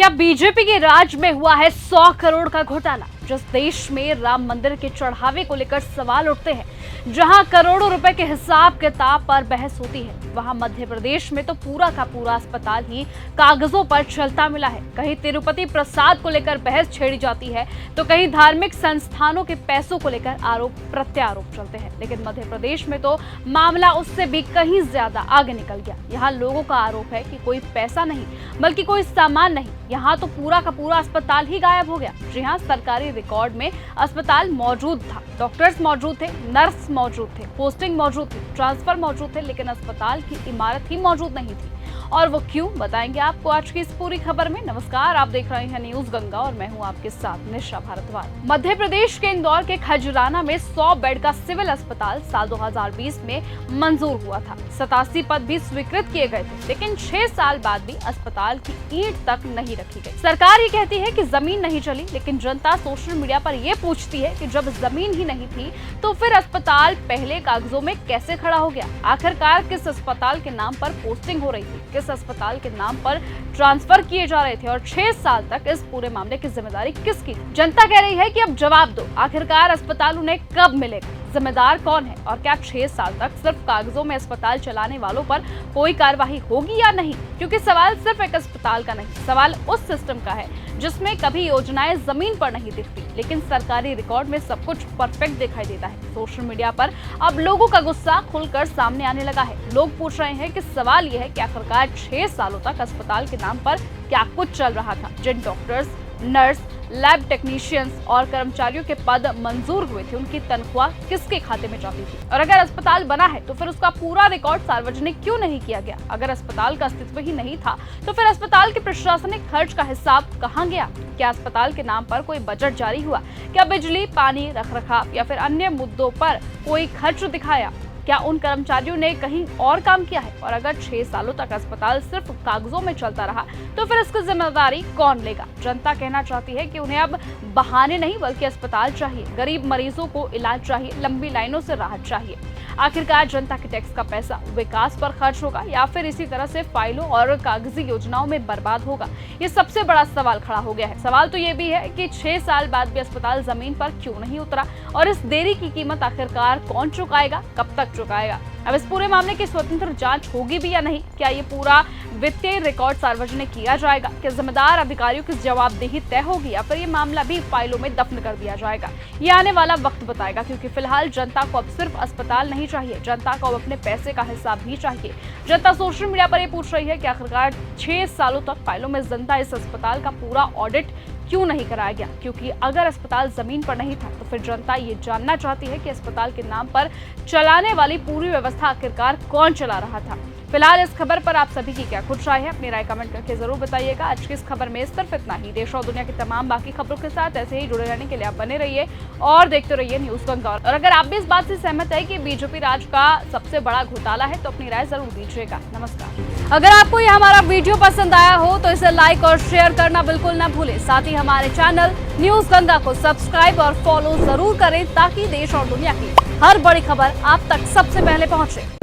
क्या बीजेपी के राज में हुआ है 100 करोड़ का घोटाला? जिस देश में राम मंदिर के चढ़ावे को लेकर सवाल उठते हैं, जहां करोड़ों रुपए के हिसाब किताब पर बहस होती है, वहां मध्य प्रदेश में तो पूरा का पूरा अस्पताल ही कागजों पर चलता मिला है। कहीं तिरुपति प्रसाद को लेकर बहस छेड़ी जाती है, तो कहीं धार्मिक संस्थानों के पैसों को लेकर आरोप प्रत्यारोप चलते हैं। लेकिन मध्य प्रदेश में तो मामला उससे भी कहीं ज्यादा आगे निकल गया। यहाँ लोगों का आरोप है कि कोई पैसा नहीं, बल्कि कोई सामान नहीं, यहाँ तो पूरा का पूरा अस्पताल ही गायब हो गया। जी हाँ, सरकारी रिकॉर्ड में अस्पताल मौजूद था, डॉक्टर्स मौजूद थे, नर्स मौजूद थे, पोस्टिंग मौजूद थी, ट्रांसफर मौजूद थे, लेकिन अस्पताल की इमारत ही मौजूद नहीं थी। और वो क्यों, बताएंगे आपको आज की इस पूरी खबर में। नमस्कार, आप देख रहे हैं न्यूज गंगा और मैं हूं आपके साथ निशा भारद्वाज। मध्य प्रदेश के इंदौर के खजराना में 100 बेड का सिविल अस्पताल साल 2020 में मंजूर हुआ था। 87 पद भी स्वीकृत किए गए थे, लेकिन 6 साल बाद भी अस्पताल की ईंट तक नहीं रखी गई। सरकार ये कहती है कि जमीन नहीं चली, लेकिन जनता सोशल मीडिया पर ये पूछती है कि जब जमीन ही नहीं थी तो फिर अस्पताल पहले कागजों में कैसे खड़ा हो गया? आखिरकार किस अस्पताल के नाम पर पोस्टिंग हो रही थी, किस अस्पताल के नाम पर ट्रांसफर किए जा रहे थे, और 6 साल तक इस पूरे मामले की जिम्मेदारी किसकी थी? जनता कह रही है कि अब जवाब दो, आखिरकार अस्पताल उन्हें कब मिलेगा, जिम्मेदार कौन है, और क्या 6 साल तक सिर्फ कागजों में अस्पताल चलाने वालों पर कोई कार्रवाई होगी या नहीं? क्योंकि सवाल सिर्फ एक अस्पताल का नहीं, सवाल उस सिस्टम का है जिसमें कभी योजनाएं जमीन पर नहीं दिखती, लेकिन सरकारी रिकॉर्ड में सब कुछ परफेक्ट दिखाई देता है। सोशल मीडिया पर अब लोगों का गुस्सा खुलकर सामने आने लगा है। लोग पूछ रहे हैं कि सवाल यह है कि आखिरकार 6 सालों तक अस्पताल के नाम पर क्या कुछ चल रहा था? जिन डॉक्टर्स, नर्स, लैब टेक्नीशियंस और कर्मचारियों के पद मंजूर हुए थे, उनकी तनख्वाह किसके खाते में जाती थी? और अगर अस्पताल बना है तो फिर उसका पूरा रिकॉर्ड सार्वजनिक क्यों नहीं किया गया? अगर अस्पताल का अस्तित्व ही नहीं था तो फिर अस्पताल के प्रशासनिक खर्च का हिसाब कहां गया? क्या अस्पताल के नाम पर कोई बजट जारी हुआ? क्या बिजली, पानी, रखरखाव या फिर अन्य मुद्दों पर कोई खर्च दिखाया? क्या उन कर्मचारियों ने कहीं और काम किया है? और अगर 6 सालों तक अस्पताल सिर्फ कागजों में चलता रहा तो फिर इसकी जिम्मेदारी कौन लेगा? जनता कहना चाहती है कि उन्हें अब बहाने नहीं, बल्कि अस्पताल चाहिए, गरीब मरीजों को इलाज चाहिए, लंबी लाइनों से राहत चाहिए। आखिरकार जनता के टैक्स का पैसा विकास पर खर्च होगा या फिर इसी तरह से फाइलों और कागजी योजनाओं में बर्बाद होगा? ये सबसे बड़ा सवाल खड़ा हो गया है। सवाल तो ये भी है कि 6 साल बाद भी अस्पताल जमीन पर क्यों नहीं उतरा, और इस देरी की कीमत आखिरकार कौन चुकाएगा, कब तक चुकाएगा? अब इस पूरे मामले की स्वतंत्र जांच होगी भी या नहीं? क्या ये पूरा वित्तीय रिकॉर्ड सार्वजनिक किया जाएगा? क्या जिम्मेदार अधिकारियों की जवाबदेही तय होगी या फिर ये मामला भी फाइलों में दफन कर दिया जाएगा? ये आने वाला वक्त बताएगा, क्योंकि फिलहाल जनता को अब सिर्फ अस्पताल नहीं चाहिए, जनता को अब अपने पैसे का हिसाब भी चाहिए। जनता सोशल मीडिया पर ये पूछ रही है कि आखिरकार 6 सालों तक फाइलों में जनता इस अस्पताल का पूरा ऑडिट क्यों नहीं कराया गया? क्योंकि अगर अस्पताल जमीन पर नहीं था तो फिर जनता ये जानना चाहती है कि अस्पताल के नाम पर चलाने वाली पूरी व्यवस्था आखिरकार कौन चला रहा था। फिलहाल इस खबर पर आप सभी की क्या कुछ राय है? अपनी राय कमेंट करके जरूर बताइएगा। आज की इस खबर में सिर्फ इतना ही। देश और दुनिया की तमाम बाकी खबरों के साथ ऐसे ही जुड़े रहने के लिए आप बने रहिए और देखते रहिए न्यूज गंगा। और अगर आप भी इस बात से सहमत है कि बीजेपी राज का सबसे बड़ा घोटाला है तो अपनी राय जरूर दीजिएगा। नमस्कार। अगर आपको ये हमारा वीडियो पसंद आया हो तो इसे लाइक और शेयर करना बिल्कुल न भूलें। साथ ही हमारे चैनल न्यूज गंगा को सब्सक्राइब और फॉलो जरूर करें, ताकि देश और दुनिया की हर बड़ी खबर आप तक सबसे पहले पहुंचे।